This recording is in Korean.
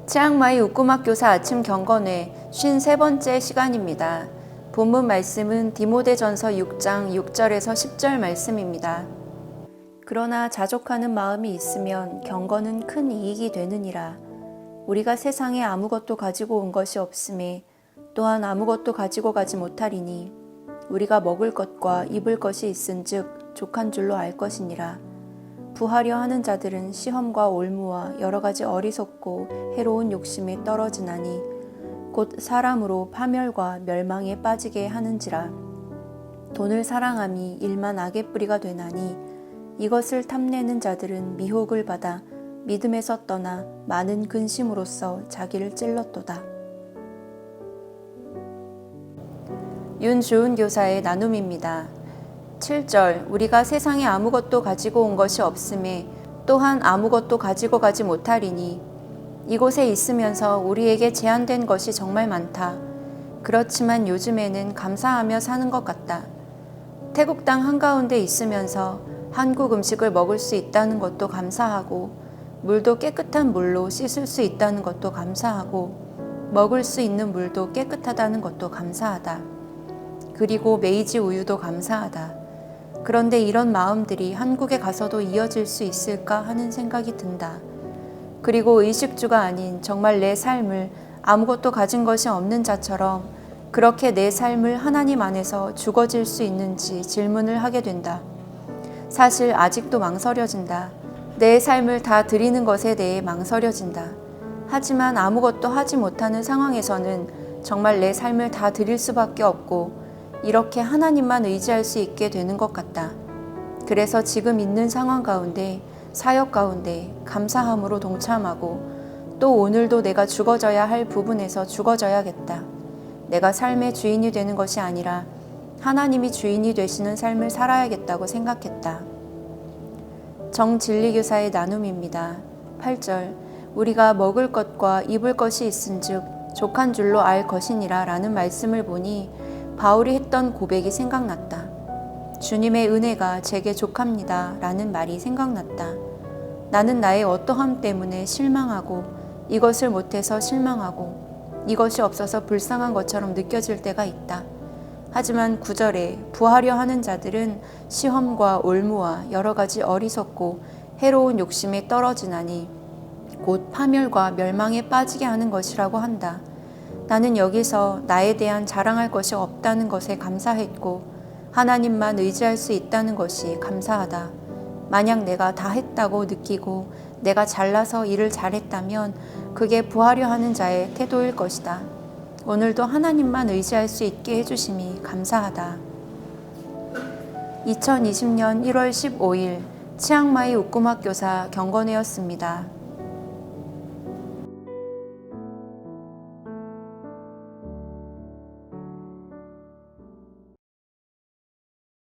치앙마이 우꾸막교사 아침 경건회 53번째 시간입니다. 본문 말씀은 디모데전서 6장 6절에서 10절 말씀입니다. 그러나 자족하는 마음이 있으면 경건은 큰 이익이 되느니라. 우리가 세상에 아무것도 가지고 온 것이 없음에 또한 아무것도 가지고 가지 못하리니 우리가 먹을 것과 입을 것이 있은즉 족한 줄로 알 것이니라. 부하려 하는 자들은 시험과 올무와 여러 가지 어리석고 해로운 욕심에 떨어지나니 곧 사람으로 파멸과 멸망에 빠지게 하는지라. 돈을 사랑함이 일만 악의 뿌리가 되나니 이것을 탐내는 자들은 미혹을 받아 믿음에서 떠나 많은 근심으로써 자기를 찔렀도다. 윤주은 교사의 나눔입니다. 7절 우리가 세상에 아무것도 가지고 온 것이 없음에 또한 아무것도 가지고 가지 못하리니 이곳에 있으면서 우리에게 제한된 것이 정말 많다. 그렇지만 요즘에는 감사하며 사는 것 같다. 태국 땅 한가운데 있으면서 한국 음식을 먹을 수 있다는 것도 감사하고 물도 깨끗한 물로 씻을 수 있다는 것도 감사하고 먹을 수 있는 물도 깨끗하다는 것도 감사하다. 그리고 메이지 우유도 감사하다. 그런데 이런 마음들이 한국에 가서도 이어질 수 있을까 하는 생각이 든다. 그리고 의식주가 아닌 정말 내 삶을 아무것도 가진 것이 없는 자처럼 그렇게 내 삶을 하나님 안에서 죽어질 수 있는지 질문을 하게 된다. 사실 아직도 망설여진다. 내 삶을 다 드리는 것에 대해 망설여진다. 하지만 아무것도 하지 못하는 상황에서는 정말 내 삶을 다 드릴 수밖에 없고 이렇게 하나님만 의지할 수 있게 되는 것 같다. 그래서 지금 있는 상황 가운데, 사역 가운데 감사함으로 동참하고 또 오늘도 내가 죽어져야 할 부분에서 죽어져야겠다. 내가 삶의 주인이 되는 것이 아니라 하나님이 주인이 되시는 삶을 살아야겠다고 생각했다. 정진리교사의 나눔입니다. 8절 우리가 먹을 것과 입을 것이 있은즉 족한 줄로 알 것이니라 라는 말씀을 보니 바울이 했던 고백이 생각났다. 주님의 은혜가 제게 족합니다 라는 말이 생각났다. 나는 나의 어떠함 때문에 실망하고 이것을 못해서 실망하고 이것이 없어서 불쌍한 것처럼 느껴질 때가 있다. 하지만 9절에 부하려 하는 자들은 시험과 올무와 여러 가지 어리석고 해로운 욕심에 떨어지나니 곧 파멸과 멸망에 빠지게 하는 것이라고 한다. 나는 여기서 나에 대한 자랑할 것이 없다는 것에 감사했고 하나님만 의지할 수 있다는 것이 감사하다. 만약 내가 다 했다고 느끼고 내가 잘나서 일을 잘했다면 그게 부하려 하는 자의 태도일 것이다. 오늘도 하나님만 의지할 수 있게 해주심이 감사하다. 2020년 1월 15일 치앙마이 우꾸막교사 경건회였습니다.